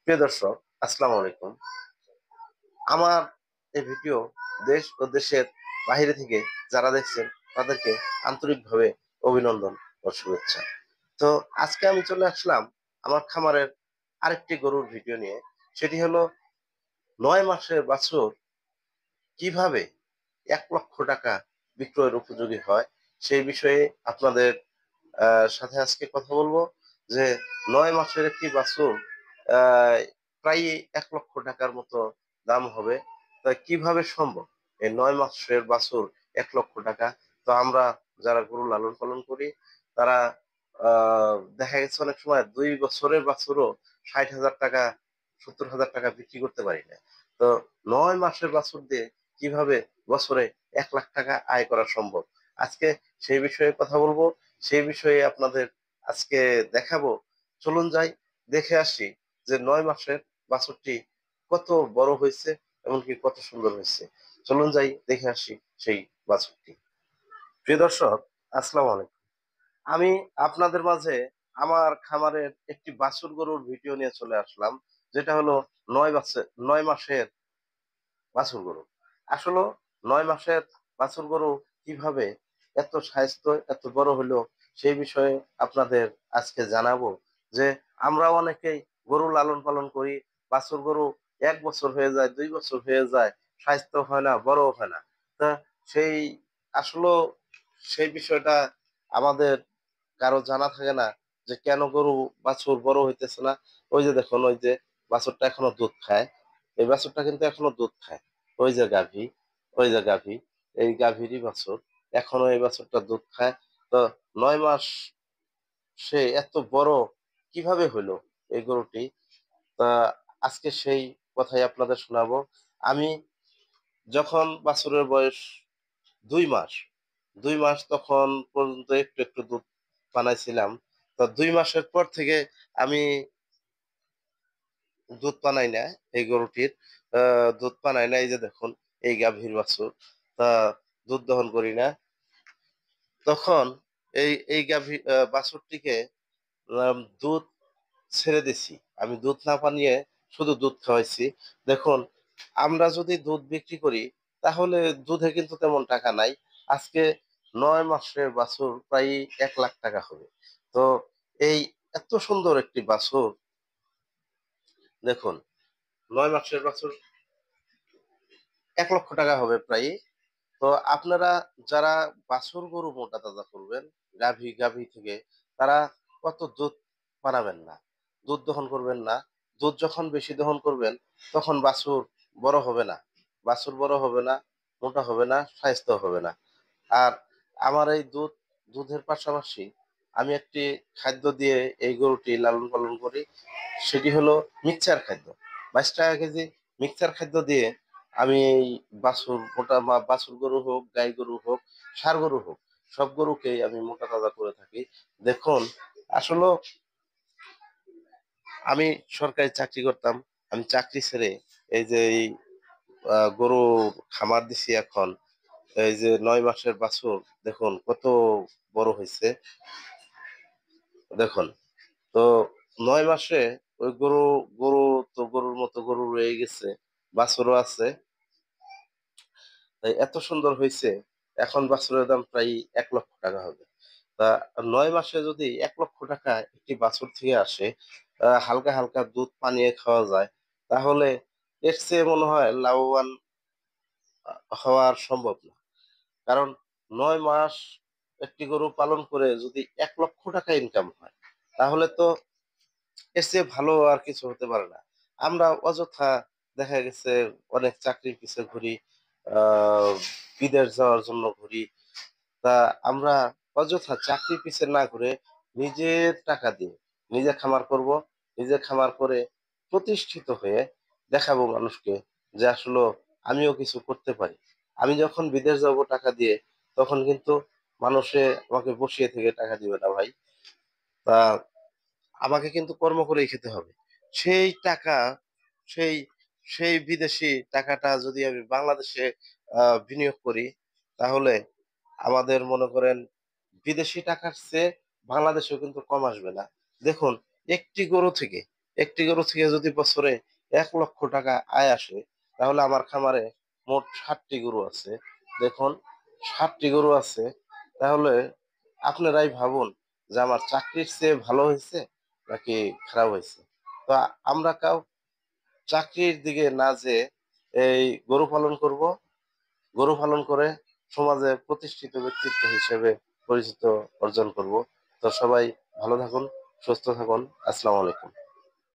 প্রিয় দর্শক, আসসালামু আলাইকুম। আমার এই ভিডিও দেশ ও দেশের বাইরে থেকে যারা দেখছেন তাদেরকে আন্তরিকভাবে অভিনন্দন ও শুভেচ্ছা। তো আজকে আমি চলে আসলাম আমার খামারের আরেকটি গরুর ভিডিও নিয়ে। সেটি হলো ৯ মাসের বাছুর কিভাবে ১,০০,০০০ টাকা বিক্রয়ের উপযোগী হয় সেই বিষয়ে আপনাদের সাথে আজকে কথা বলবো যে ৯ মাসের একটি বাছুর আহ, প্রায় ১,০০,০০০ টাকার মতো দাম হবে। তা কিভাবে সম্ভব এই ৯ মাসের বাছুর ১,০০,০০০ টাকা? তো আমরা যারা গরু লালন পালন করি তারা দেখা গেছে অনেক সময় ২ বছরের বাছুরও ৬০,০০০ টাকা ৭০,০০০ টাকা বিক্রি করতে পারি না। তো ৯ মাসের বাছুর দিয়ে কিভাবে বছরে ১,০০,০০০ টাকা আয় করা সম্ভব, আজকে সেই বিষয়ে কথা বলবো। সেই বিষয়ে আপনাদের আজকে দেখাবো। চলুন যাই, দেখে আসি যে ৯ মাসের বাছুরটি কত বড় হয়েছে, এমনকি কত সুন্দর হয়েছে। চলুন যাই, দেখে আসি সেই বাছুরটি। প্রিয় দর্শক, আসসালামু আলাইকুম। আমি আপনাদের মাঝে আমার খামারের একটি বাছুর গরুর ভিডিও নিয়ে চলে আসলাম, যেটা হলো ৯ মাসের বাছুর গরু। আসলে ৯ মাসের বাছুর গরু কিভাবে এত স্বাস্থ্য এত বড় হলো সেই বিষয়ে আপনাদের আজকে জানাবো। যে আমরা অনেকেই গরু লালন পালন করি, বাছুর গরু ১ বছর হয়ে যায়, ২ বছর হয়ে যায়, স্বাস্থ্য হয় না, বড় হয় না। তা সেই আসলে সেই বিষয়টা আমাদের কারো জানা থাকে না যে কেন গরু বাছুর বড় হইতেছে না। ওই যে দেখুন, ওই যে বাছুরটা এখনো দুধ খায়, এই বাছুরটা কিন্তু এখনো দুধ খায়। ওই যে গাভী, ওই যে গাভী, এই গাভীরই বাছুর, এখনো এই বাছুরটা দুধ খায়। তো ৯ মাস সে এত বড় কিভাবে হইলো এই গরুটি? তা আজকে সেই কথাই আপনাদের শোনাবো। আমি যখন বাছুরের বয়স ২ মাস, ২ মাস তখন পর্যন্ত একটু একটু দুধ বানাইছিলাম। তো ২ মাসের পর থেকে আমি দুধ পানাই না এই গরুটির। দুধ পানাই না, এই যে দেখুন, এই গাভীর বাছুর। তা দুধ দহন করি না তখন। এই এই গাভী বাছুরটিকে দুধ ছেড়ে দিছি, আমি দুধ না পানিয়ে শুধু দুধ খাওয়াইছি। দেখুন, আমরা যদি দুধ বিক্রি করি তাহলে দুধে কিন্তু তেমন টাকা নাই। আজকে ৯ মাসের বাছুর প্রায় ১,০০,০০০ টাকা হবে। তো এই এত সুন্দর একটি বাছুর, দেখুন, ৯ মাসের বাছুর ১,০০,০০০ টাকা হবে প্রায়। তো আপনারা যারা বাছুর গরু মোটা তাজা করবেন গাভী গাভী থেকে, তারা কত দুধ বানাবেন না, দুধ দহন করবেন না। দুধ যখন বেশি দহন করবেন তখন বাছুর বড় হবে না, বাছুর বড় হবে না, মোটা হবে না, স্বাস্থ্য হবে না। আর আমার এই দুধের পাশাপাশি আমি একটি খাদ্য দিয়ে এই গরুটি লালন পালন করি, সেটি হলো মিক্সচার খাদ্য। ২২ টাকা কেজি মিক্সচার খাদ্য দিয়ে আমি এই বাছুর গরু হোক, গাই গরু হোক, ষাঁড় গরু হোক, সব গরুকেই আমি মোটা তাজা করে থাকি। দেখুন, আসলে আমি সরকারি চাকরি করতাম, আমি চাকরি ছেড়ে এই যে এই গরু খামার দিছি এখন। এই যে ৯ মাসের বাছুর, দেখুন কত বড় হয়েছে, দেখুন। তো ৯ মাসে ওই গরু তো গরুর মতো গরু রয়ে গেছে, বাছুরও আছে, তাই এত সুন্দর হয়েছে। এখন বাছুরের দাম প্রায় ১,০০,০০০ টাকা হবে। তা ৯ মাসে যদি ১,০০,০০০ টাকা একটি বাছুর থেকে আসে, হালকা হালকা দুধ পানিয়ে খাওয়া যায়, তাহলে এর চেয়ে মনে হয় লাভবান হওয়া আর সম্ভব না। কারণ ৯ মাস একটি গরু পালন করে যদি ১,০০,০০০ টাকা ইনকাম হয়, তাহলে তো এর চেয়ে ভালো আর কিছু হতে পারে না। আমরা অযথা দেখা গেছে অনেক চাকরির পিছে ঘুরি, আহ বিদেশ যাওয়ার জন্য ঘুরি। তা আমরা অযথা চাকরির পিছে না ঘুরে নিজের টাকা দিয়ে নিজে খামার করব, নিজে খামার করে প্রতিষ্ঠিত হয়ে দেখাবো মানুষকে যে আসলে আমিও কিছু করতে পারি। আমি যখন বিদেশ যাব টাকা দিয়ে, তখন কিন্তু মানুষে আমাকে বসিয়ে থেকে টাকা দিবে না ভাই। তা আমাকে কিন্তু কর্ম করেই খেতে হবে। সেই টাকা, সেই সেই বিদেশি টাকাটা যদি আমি বাংলাদেশে বিনিয়োগ করি, তাহলে আমাদের মনে করেন বিদেশি টাকার চেয়ে বাংলাদেশেও কিন্তু কম আসবে না। দেখুন, একটি গরু থেকে একটি গরু থেকে যদি বছরে 1 লক্ষ টাকা আয় আসে, তাহলে আমার খামারে মোট 60টি গরু আছে। দেখুন, 60টি গরু আছে, তাহলে আপনারাই ভাবুন যে আমার চাকরির চেয়ে ভালো হয়েছে নাকি খারাপ হয়েছে। তো আমরা চাকরির দিকে না যেয়ে এই গরু পালন করব, গরু পালন করে সমাজে প্রতিষ্ঠিত ব্যক্তিত্ব হিসেবে পরিচিত অর্জন করব। তো সবাই ভালো থাকুন, সুস্থ থাকুন। আসসালামু আলাইকুম।